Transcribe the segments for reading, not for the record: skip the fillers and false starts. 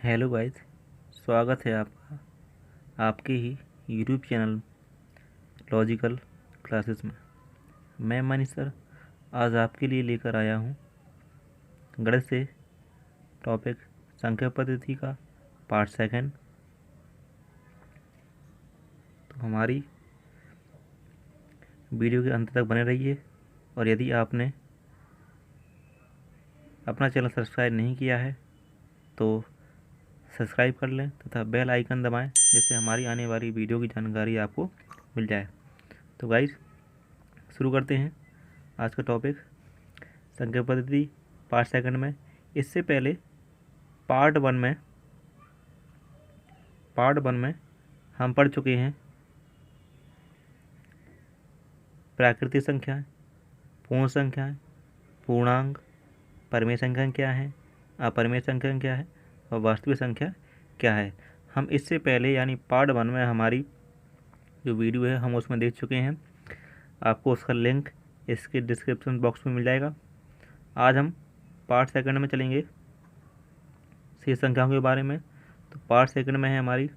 Hello guys, स्वागत है आपका आपके ही यूट्यूब चैनल लॉजिकल क्लासेस में। मैं मनीष सर आज आपके लिए लेकर आया हूँ गणित से टॉपिक संख्या पद्धति का पार्ट सेकंड। तो हमारी वीडियो के अंत तक बने रहिए और यदि आपने अपना चैनल सब्सक्राइब नहीं किया है तो सब्सक्राइब कर लें तथा बेल आइकन दबाएं जिससे हमारी आने वाली वीडियो की जानकारी आपको मिल जाए। तो गाइस शुरू करते हैं आज का टॉपिक संख्या पद्धति पार्ट सेकंड में। इससे पहले पार्ट वन में हम पढ़ चुके हैं प्राकृतिक संख्याएं, पूर्ण संख्याएं, पूर्णांक, परिमेय संख्या क्या है, अपरिमेय संख्या क्या है और वास्तविक संख्या क्या है। हम इससे पहले यानी पार्ट वन में हमारी जो वीडियो है हम उसमें देख चुके हैं। आपको उसका लिंक इसके डिस्क्रिप्शन बॉक्स में मिल जाएगा। आज हम पार्ट सेकंड में चलेंगे शेष संख्याओं के बारे में। तो पार्ट सेकंड में है हमारी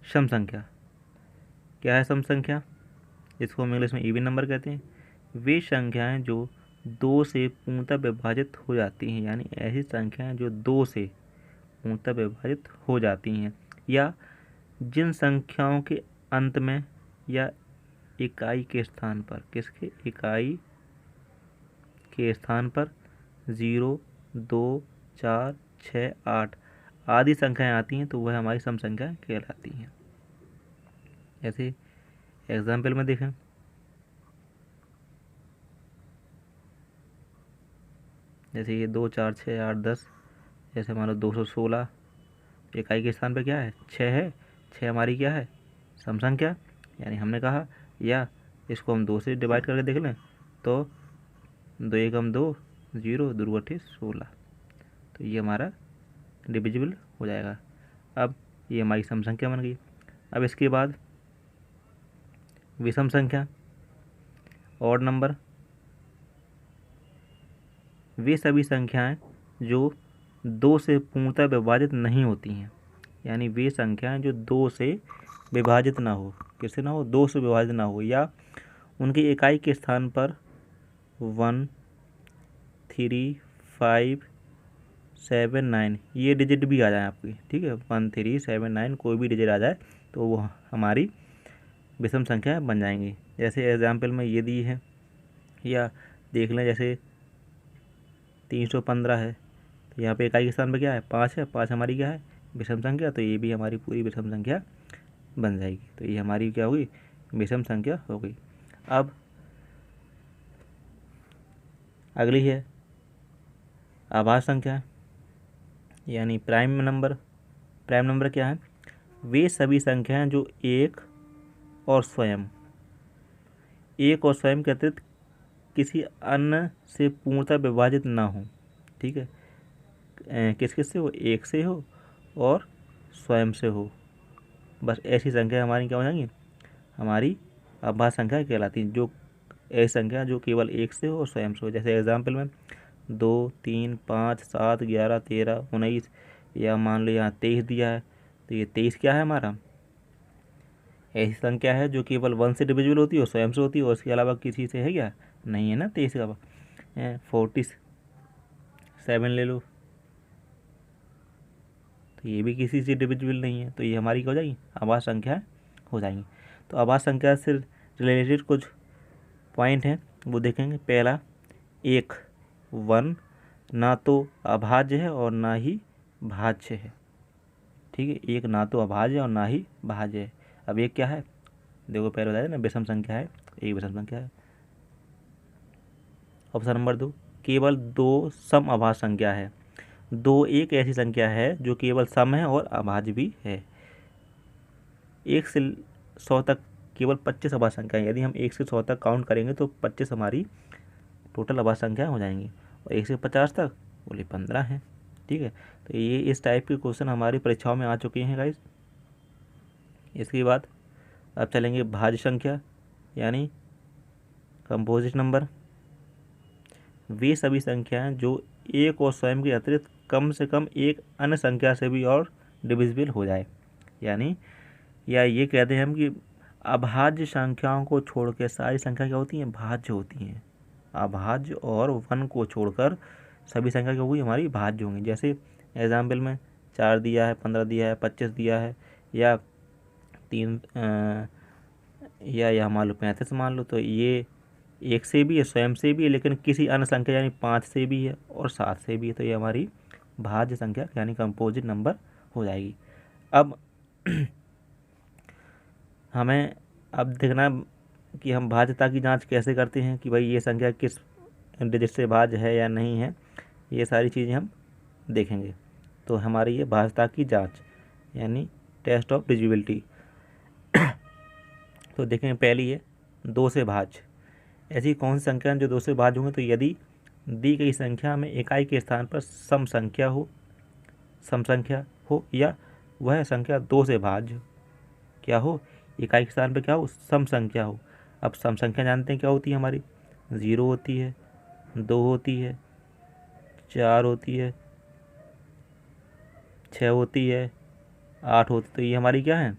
सम संख्या। क्या है सम संख्या? इसको हम इंग्लिश में इवन नंबर कहते हैं। वे संख्याएं जो दो से पूर्णतः विभाजित हो जाती हैं, यानी ऐसी संख्याएं जो दो से पूर्णतः विभाजित हो जाती हैं, या जिन संख्याओं के अंत में या इकाई के स्थान पर, किसके इकाई के स्थान पर 0, 2, 4, 6, 8 आदि संख्याएं आती हैं तो वह हमारी सम संख्याएं कहलाती हैं। जैसे एग्जाम्पल में देखें, जैसे ये 2, 4, 6, 8, 10, जैसे मान लो 216 इकाई के स्थान पे क्या है? 6 है। 6 हमारी क्या है? सम संख्या। यानी हमने कहा, या इसको हम 2 से डिवाइड करके देख लें तो 2 एकम 2, 0, 2 अट्ठे 16, तो ये हमारा डिविजिबल हो जाएगा। अब ये हमारी सम संख्या बन गई। अब इसके बाद विषम संख्या, ऑड नंबर। वे सभी संख्याएं जो 2 से पूर्णतः विभाजित नहीं होती हैं, यानी वे संख्याएं जो 2 से विभाजित ना हो, किससे ना हो? 2 से विभाजित ना हो, या उनकी इकाई के स्थान पर 1, 3, 5, 7, 9 ये डिजिट भी आ जाए आपकी, ठीक है, 1, 3, 7, 9 कोई भी डिजिट आ जाए तो वो हमारी विषम संख्या बन जाएंगी। जैसे एग्जाम्पल में ये दी है, या देख लें जैसे 315 है, तो यहाँ पे इकाई के स्थान पर क्या है? 5 है। 5 हमारी क्या है? विषम संख्या। तो ये भी हमारी पूरी विषम संख्या बन जाएगी। तो ये हमारी क्या हुई? विषम संख्या हो गई। अब अगली है आभाज्य संख्या, यानी प्राइम नंबर। प्राइम नंबर क्या है? वे सभी संख्याएं जो एक और स्वयं के अतिरिक्त किसी अन्य से पूर्णतः विभाजित ना हो, ठीक है, किस किस से हो? एक से हो और स्वयं से हो। बस ऐसी संख्या हमारी क्या हो जाएंगी? हमारी अभाज्य संख्या कहलाती है। जो ऐसी संख्या जो केवल एक से हो और स्वयं से हो। जैसे एग्जाम्पल में 2, 3, 5, 7, 11, 13, 19, या मान लो यहाँ 23 दिया है, तो ये 23 क्या है हमारा? ऐसी संख्या है जो केवल 1 से डिविजिबल होती है और स्वयं से होती है, और इसके अलावा किसी से है क्या? नहीं है ना। 23 के अलावा 47 ले लो, तो ये भी किसी से डिविजिबल नहीं है, तो ये हमारी क्या हो जाएगी? आभाज्य संख्या हो जाएंगी। तो आभाज्य संख्या से रिलेटेड कुछ पॉइंट हैं वो देखेंगे। पहला, 1 ना तो अभाज्य है और ना ही भाज्य है, ठीक है। एक ना तो अभाज्य है और ना ही भाज्य है। अब एक क्या है? देखो पहले बताया ना, विषम संख्या है, एक विषम संख्या है। ऑप्शन नंबर 2, केवल 2 सम अभाज्य संख्या है। 2 एक ऐसी संख्या है जो केवल सम है और अभाज्य भी है। 1 से 100 तक केवल 25 अभाज्य संख्या है। यदि हम 1 से 100 तक काउंट करेंगे तो 25 हमारी टोटल अभाज्य संख्या हो जाएंगी, और 1 से 50 तक बोले 15 है, ठीक है। तो ये इस टाइप के क्वेश्चन हमारी परीक्षाओं में आ चुके हैं गाइस। इसके बाद अब चलेंगे भाज्य संख्या, यानी कंपोजिट नंबर। वे सभी संख्याएं जो एक और स्वयं के अतिरिक्त कम से कम एक अन्य संख्या से भी और डिविजिबल हो जाए। यानी या ये कहते हैं हम कि अभाज्य संख्याओं को छोड़ के सारी संख्या क्या होती हैं, भाज्य होती हैं। अभाज्य और 1 को छोड़कर सभी संख्या क्या होगी, हमारी भाज्य होंगी। जैसे एग्जाम्पल में 4 दिया है, 15 दिया है, 25 दिया है, या 3 या मान लो 35 मान लो, तो ये 1 से भी है, स्वयं से भी है, लेकिन किसी अन्य संख्या यानी 5 से भी है और 7 से भी है, तो ये हमारी भाज्य संख्या यानी कंपोजिट नंबर हो जाएगी। अब हमें अब देखना कि हम भाज्यता की जांच कैसे करते हैं कि भाई ये संख्या किस डिजिट से भाज्य है या नहीं है, ये सारी चीज़ें हम देखेंगे। तो हमारी ये भाज्यता की जांच यानी टेस्ट ऑफ डिजिबिलिटी। तो देखेंगे पहली है 2 से भाज्य। ऐसी कौन सी संख्या है जो 2 से भाज्य होंगे, तो यदि दी गई संख्या में इकाई के स्थान पर सम संख्या हो या वह संख्या 2 से भाज्य क्या हो, इकाई के स्थान पर क्या हो, सम संख्या हो। अब सम संख्या जानते हैं क्या होती है हमारी, 0 होती है, 2 होती है, 4 होती है, 6 होती है, 8 होती, तो ये हमारी क्या है,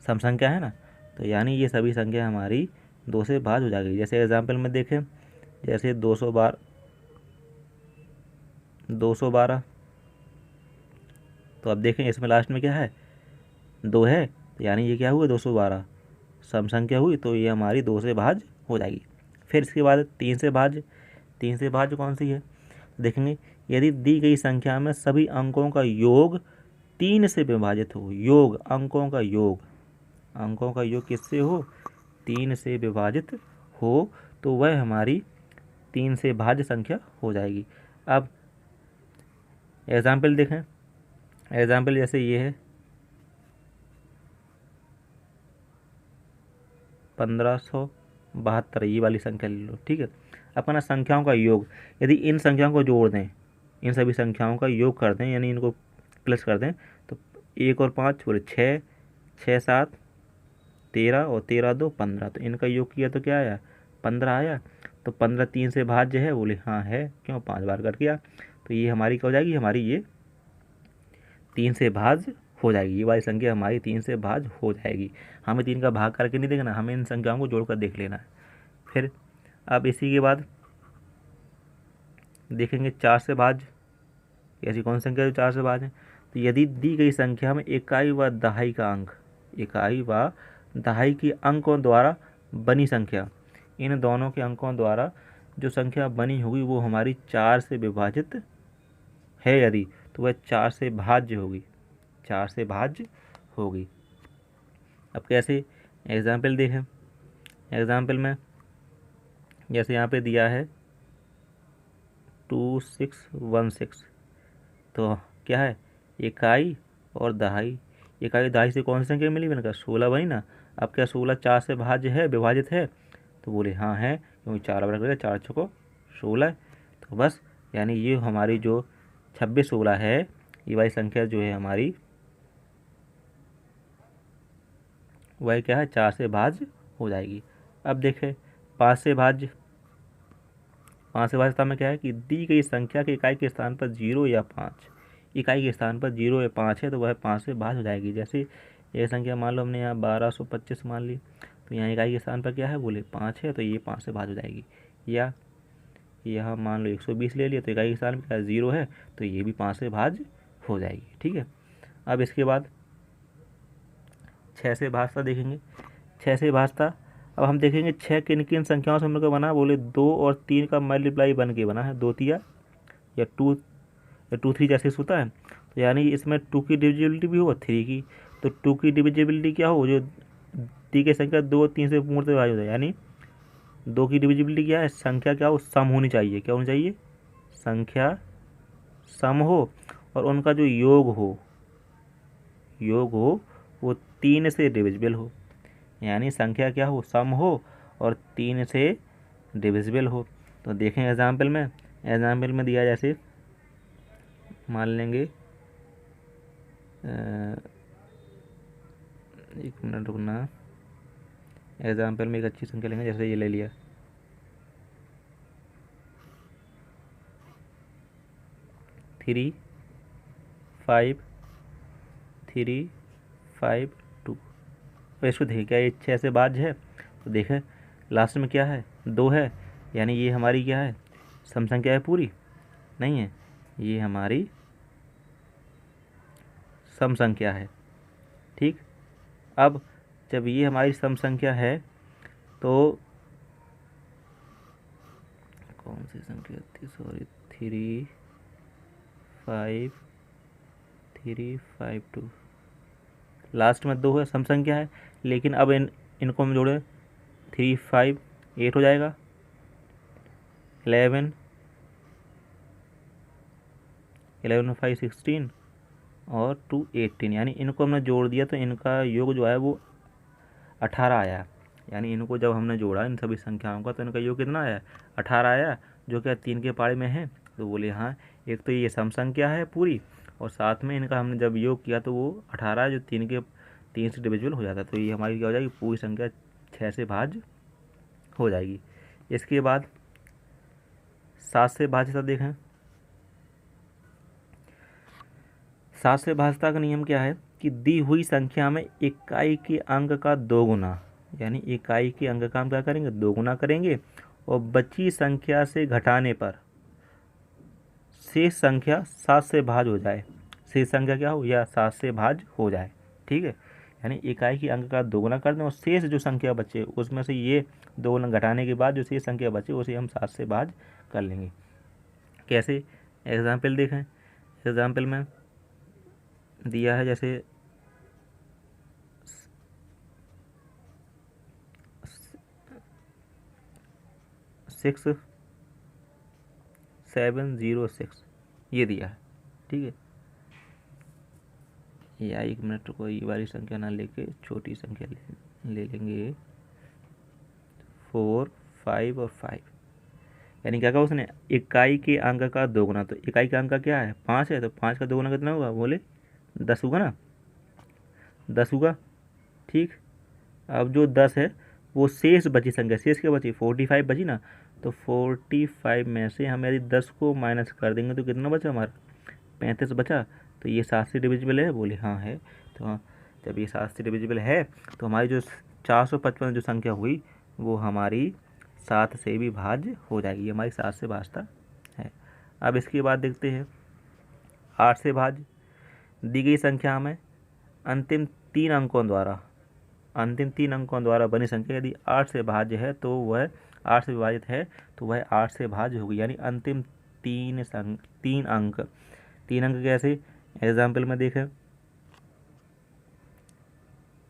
सम संख्या है ना। तो यानी ये सभी संख्या हमारी 2 से भाज्य हो जाएगी। जैसे एग्जाम्पल में देखें, जैसे 212, तो अब देखें इसमें लास्ट में क्या है, 2 है, तो यानी ये क्या हुआ, 212 सम संख्या हुई, तो ये हमारी 2 से भाज्य हो जाएगी। फिर इसके बाद 3 से भाज्य। 3 से भाज्य कौन सी है, देखेंगे यदि दी गई संख्या में सभी अंकों का योग 3 से विभाजित हो, योग अंकों का योग किससे हो, 3 से विभाजित हो, तो वह हमारी 3 से भाज्य संख्या हो जाएगी। अब एग्जाम्पल देखें, एग्जाम्पल जैसे ये है 1572, ये वाली संख्या ले लो, ठीक है। अपना संख्याओं का योग, यदि इन संख्याओं को जोड़ दें, इन सभी संख्याओं का योग कर दें यानी इनको प्लस कर दें, तो 1 और 5 बोले 6, 6 7 13 और 13 2 15, तो इनका योग किया तो क्या आया, 15 आया। तो 15 3 से भाज्य है, बोले हाँ है, क्यों, 5 बार कर किया, तो ये हमारी क्या हो जाएगी, हमारी ये 3 से भाज्य हो जाएगी। ये वाली संख्या हमारी 3 से भाज्य हो जाएगी। हमें 3 का भाग करके नहीं देखना, हमें इन संख्याओं को जोड़कर देख लेना है। फिर अब इसी के बाद देखेंगे 4 से भाज्य। ऐसी कौन संख्या जो 4 से भाज्य है, तो यदि दी गई संख्या में इकाई व दहाई के अंकों द्वारा बनी संख्या, इन दोनों के अंकों द्वारा जो संख्या बनी होगी वो हमारी 4 से विभाजित है यदि, तो वह 4 से भाज्य होगी, 4 से भाज्य होगी। अब कैसे, एग्जाम्पल देखें, एग्जाम्पल में जैसे यहाँ पे दिया है 2616, तो क्या है, इकाई और दहाई। इकाई दहाई से कौन सी संख्या मिली, मैंने कहा 16 बनी ना। अब क्या 16 4 से भाज्य है, विभाजित है, तो बोले हाँ है, क्योंकि 4 बराबर करेगा 4 छको 16, तो बस यानी ये हमारी जो 26 16 है, ये वाली संख्या जो है हमारी वह क्या है, 4 से भाज्य हो जाएगी। अब देखें 5 से भाज्य। 5 से भाज्यता में क्या है कि दी गई संख्या के इकाई के स्थान पर 0 या 5, इकाई के स्थान पर 0 या 5 है, तो वह 5 से भाज्य हो जाएगी। जैसे ये संख्या मान लो हमने यहाँ 1225 मान ली, तो यहाँ इकाई के स्थान पर क्या है, बोले 5 है, तो ये 5 से भाज्य हो जाएगी। या यहाँ मान लो 120 ले लिया, तो इकाई के स्थान पर क्या 0 है, तो ये भी 5 से भाज्य हो जाएगी, ठीक है। अब इसके बाद 6 से भाजता देखेंगे। 6 से भाजता, अब हम देखेंगे 6 किन किन संख्याओं से मिलकर बना, बोले 2 और 3 का मल्टीप्लाई बन के बना है, 2 तिया या 2 3 जैसे होता है, तो यानी इसमें 2 की डिविजिबिलिटी भी हो और 3 की, तो 2 की डिविजिबिलिटी क्या हो, जो दी की संख्या 2 और 3 से पूर्णतः विभाजित हो जाए, यानी 2 की डिविजिबिलिटी क्या है, संख्या क्या हो, सम होनी चाहिए, क्या होनी चाहिए, संख्या सम हो, और उनका जो योग हो वो 3 से डिविजिबल हो, यानी संख्या क्या हो, सम हो और 3 से डिविजिबल हो। तो देखें एग्जाम्पल में दिया जैसे मान लेंगे, एक मिनट रुकना, एग्जाम्पल में एक अच्छी संख्या लेंगे, जैसे ये ले लिया 3 5 3 5 2। तो इसको देखें क्या ये 6 से भाज्य है, तो देखें लास्ट में क्या है 2 है, यानी ये हमारी क्या है सम संख्या है पूरी, नहीं है, ये हमारी सम संख्या है। ठीक, अब जब ये हमारी सम संख्या है तो कौन सी संख्या थी, सॉरी 3 5 3 5 2, लास्ट में 2 है, सम संख्या है, लेकिन अब इनको हम जोड़ें 3 5 8 हो जाएगा, 11 11 5 16 और 2 18, यानी इनको हमने जोड़ दिया तो इनका योग जो है वो 18 आया। यानी इनको जब हमने जोड़ा इन सभी संख्याओं का तो इनका योग कितना आया 18 आया, जो क्या 3 के पाड़े में है। तो बोले हाँ, एक तो ये सम संख्या है पूरी और साथ में इनका हमने जब योग किया तो वो 18 जो 3 से डिविजिबल हो जाता है। तो ये हमारी क्या हो जाएगी पूरी संख्या 6 से भाज्य हो जाएगी। इसके बाद 7 से भाज्यता देखें। 7 से भाज्यता का नियम क्या है कि दी हुई संख्या में इकाई के अंक का 2 गुना, यानी इकाई के अंक का हम क्या करेंगे 2 गुना करेंगे और बची संख्या से घटाने पर शेष संख्या 7 से भाज्य हो जाए। शेष संख्या क्या हो या 7 से भाज्य हो जाए। ठीक है, यानी इकाई के अंक का 2 गुना कर दें और शेष जो संख्या बचे उसमें से ये 2 गुना घटाने के बाद जो शेष संख्या बचे उसे हम 7 से भाज्य कर लेंगे। कैसे, एग्जाम्पल देखें। एग्जाम्पल में दिया है जैसे 6706 ये दिया है। ठीक है, या 1 मिनट को ये वाली संख्या ना लेके छोटी संख्या ले लेंगे 4 5 और 5, यानी क्या कहा उसने इकाई के अंक का 2 गुना। तो इकाई का अंक का क्या है 5 है, तो 5 का 2 गुना कितना होगा बोले 10 होगा ना, 10 होगा। ठीक, अब जो 10 है वो शेष बची संख्या, शेष क्या बची 45 बची ना, तो 45 में से हम यदि 10 को माइनस कर देंगे तो कितना बचा हमारा 35 बचा। तो ये 7 से डिविजिबल है, बोले हाँ है। तो हाँ, जब ये 7 से डिविजिबल है तो हमारी जो 455 जो संख्या हुई वो हमारी 7 से भी भाज्य हो जाएगी, ये हमारी 7 से भाजता है। अब इसके बाद देखते हैं 8 से भाज्य। दी गई संख्या में अंतिम 3 अंकों द्वारा बनी संख्या यदि 8 से भाज्य है तो वह 8 से विभाजित है तो वह 8 से भाज्य होगी, यानी अंतिम 3 अंक कैसे, एग्जाम्पल में देखें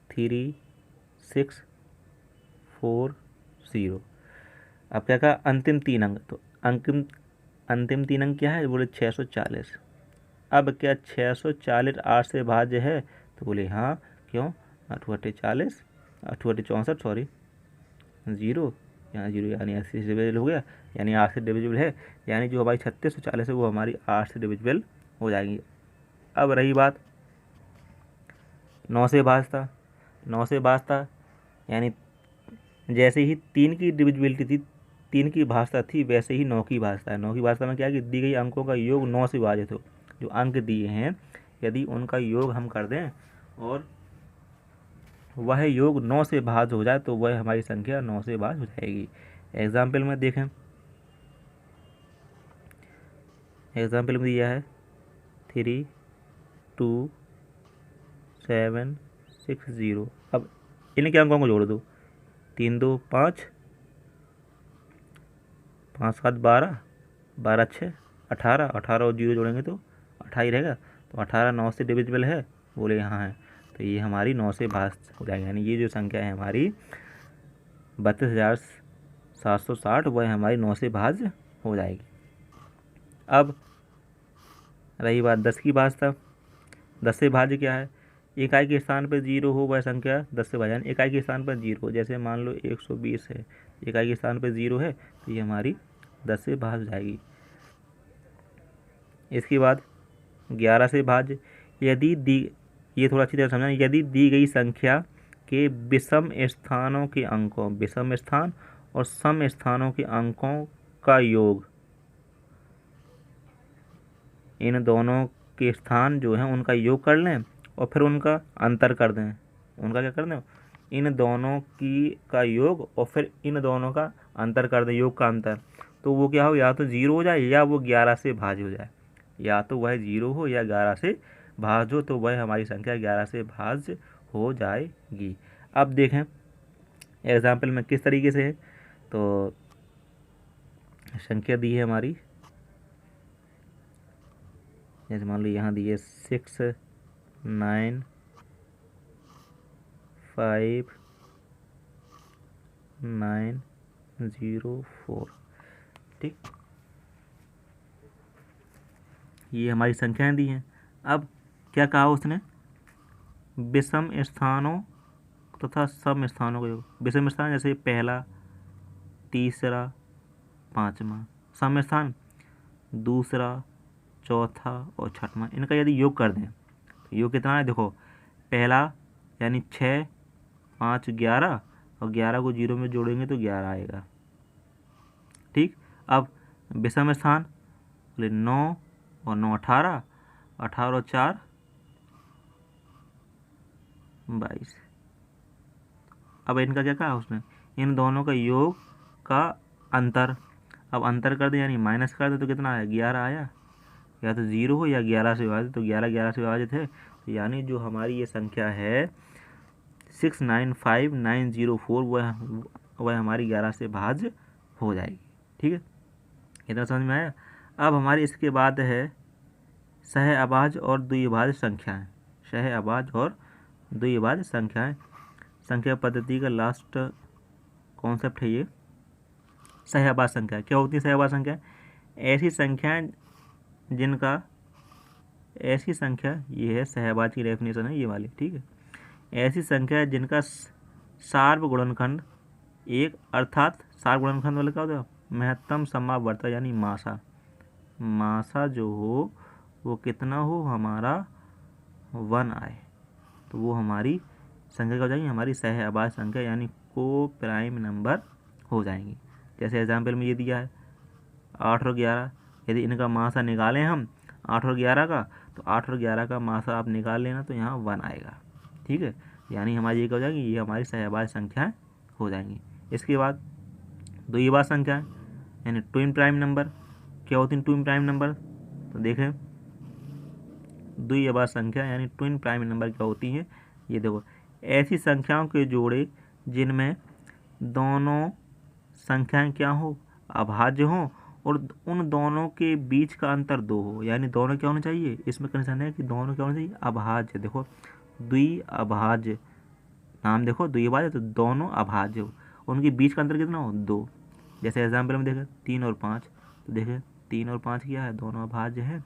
3 6 4 0। अब क्या कहा अंतिम 3 अंक, तो अंतिम 3 अंक क्या है बोले 640। अब क्या 640 8 से भाज्य है, तो बोले हाँ, क्यों 8 8 40 8 8 64 सॉरी 0, यहाँ 0 यानी 80 से डिविजिबल हो गया, यानी 8 से डिविजिबल है, यानी जो हमारी 3640 है वो हमारी 8 से डिविजिबल हो जाएंगी। अब रही बात 9 से भाजता। 9 से भाजता यानी जैसे ही 3 की डिविजिबिलिटी थी, 3 की भाजता थी, वैसे ही 9 की भाजता है। 9 की भाजता में क्या है कि दी गई अंकों का योग 9 से विभाजित हो, जो अंक दिए हैं यदि उनका योग हम कर दें और वह योग 9 से भाज्य हो जाए तो वह हमारी संख्या 9 से भाज्य हो जाएगी। एग्जाम्पल में देखें, एग्जाम्पल में दिया है 3 2 7 6 0। अब इनके अंकों को जोड़ दो, 3 2 5 5 7 12 12 6 18 18 और 0 जोड़ेंगे तो 28 रहेगा। तो 18 9 से डिविजिबल है, बोले यहाँ है, तो ये हमारी 9 से भाज्य हो जाएगी, यानी ये जो संख्या है हमारी 32,760 वह हमारी 9 से भाज्य हो जाएगी। अब रही बात 10 की भाज्यता। 10 से भाज्य क्या है, इकाई के स्थान पर 0 हो वह संख्या 10 से भाज्य, यानी इकाई के स्थान पर 0, जैसे मान लो 120 है, इकाई के स्थान पर 0 है तो ये हमारी 10 से भाज्य हो जाएगी। इसके बाद 11 से भाज्य। यदि दी, ये थोड़ा अच्छी तरह समझना, यदि दी गई संख्या के विषम स्थानों के अंकों, विषम स्थान और सम स्थानों के अंकों का योग इन दोनों के स्थान जो हैं उनका योग कर लें और फिर उनका अंतर कर दें। उनका क्या कर दें? इन दोनों की का योग और फिर इन दोनों का अंतर कर दें, योग का अंतर। तो वो क्या हो, या तो 0 हो जाए या वो 11 से भाज्य हो जाए। या तो वह 0 हो या 11 से भाज्य हो, तो वह हमारी संख्या 11 से भाज्य हो जाएगी। अब देखें एग्जाम्पल में किस तरीके से है। तो संख्या दी है हमारी, जैसे मान लो यहाँ दी है 6 9 5 9 0 4। ठीक, ये हमारी संख्याएं दी हैं। अब क्या कहा उसने? विषम स्थानों तथा सम स्थानों का योग। विषम स्थान जैसे पहला, तीसरा, पांचवा। सम स्थान दूसरा, चौथा और छठवां। इनका यदि योग कर दें तो योग कितना है? देखो पहला यानी 6 5 11 और 11 को 0 में जोड़ेंगे तो 11 आएगा। ठीक, अब विषम स्थान बोले 9 और 9 18, 18 और 4 22। अब इनका क्या कहा उसने? इन दोनों का योग का अंतर। अब अंतर कर दे यानी माइनस कर दे तो कितना आया? 11 आया। या तो 0 हो या 11 से विभाजित, तो 11 11 से विभाजित है। तो यानी जो हमारी ये संख्या है 695904 वह हमारी 11 से भाज्य हो जाएगी। ठीक है, इतना समझ में आया। अब हमारी इसके बाद है सह अभाज्य और द्विभाज्य संख्याएं। सह अभाज्य और द्विभाज्य संख्याएं। संख्या पद्धति का लास्ट कॉन्सेप्ट है ये सह अभाज्य संख्या। क्या होती है सह अभाज्य संख्या? ऐसी संख्याएं जिनका, ऐसी संख्या, ये है सहभाज्य की डेफिनेशन है ये वाली। ठीक है, ऐसी संख्या है जिनका सार्व गुणनखंड 1, अर्थात सार्व गुणनखंड वाला क्या होता है? महत्तम समावर्तक यानी मासा। मासा जो हो वो कितना हो? हमारा 1 आए, तो वो हमारी संख्या क्या हो जाएगी? हमारी सह अभाज्य संख्या यानी को प्राइम नंबर हो जाएंगी। जैसे एग्जाम्पल में ये दिया है 8 और 11। यदि इनका मासा निकालें हम 8 और 11 का, तो 8 और 11 का मासा आप निकाल लेना तो यहाँ 1 आएगा। ठीक है, यानी हमारी ये क्या हो जाएगी? ये हमारी सहभाज्य संख्याएं हो जाएंगी। इसके बाद द्विभाज्य संख्याएं यानी ट्विन प्राइम नंबर। क्या होती है ट्विन प्राइम नंबर? तो देखें द्विभाज्य संख्या यानी ट्विन प्राइम नंबर क्या होती हैं? ये देखो, ऐसी संख्याओं के जोड़े जिनमें दोनों संख्याएं क्या हो? अभाज्य हो और उन दोनों के बीच का अंतर 2 हो। यानी दोनों क्या होना चाहिए? इसमें कंडीशन है कि दोनों क्या होना चाहिए? अभाज्य। देखो द्विअभाज्य, नाम देखो द्विभाज्य, तो दोनों अभाज्य हो, उनके बीच का अंतर कितना हो? 2। जैसे एग्जाम्पल में देखें 3 और 5, तो देखें 3 और 5 क्या है? दोनों अभाज्य है।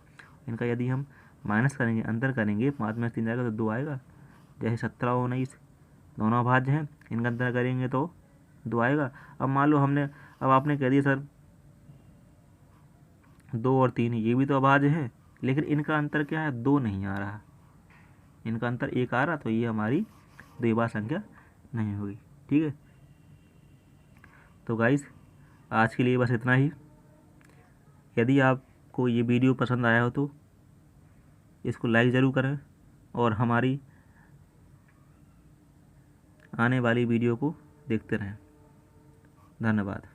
इनका यदि हम माइनस करेंगे, अंतर करेंगे, 5 में 3 जाएगा तो 2 आएगा। जैसे 17 और 19 दोनों अभाज्य हैं, इनका अंतर करेंगे तो 2 आएगा। अब मान लो हमने, अब आपने कह दिया सर 2 और 3 ये भी तो अभाज्य है, लेकिन इनका अंतर क्या है? 2 नहीं आ रहा, इनका अंतर 1 आ रहा, तो ये हमारी द्विभाज्य संख्या नहीं होगी। ठीक है, तो गाइस आज के लिए बस इतना ही। यदि आपको ये वीडियो पसंद आया हो तो इसको लाइक ज़रूर करें और हमारी आने वाली वीडियो को देखते रहें। धन्यवाद।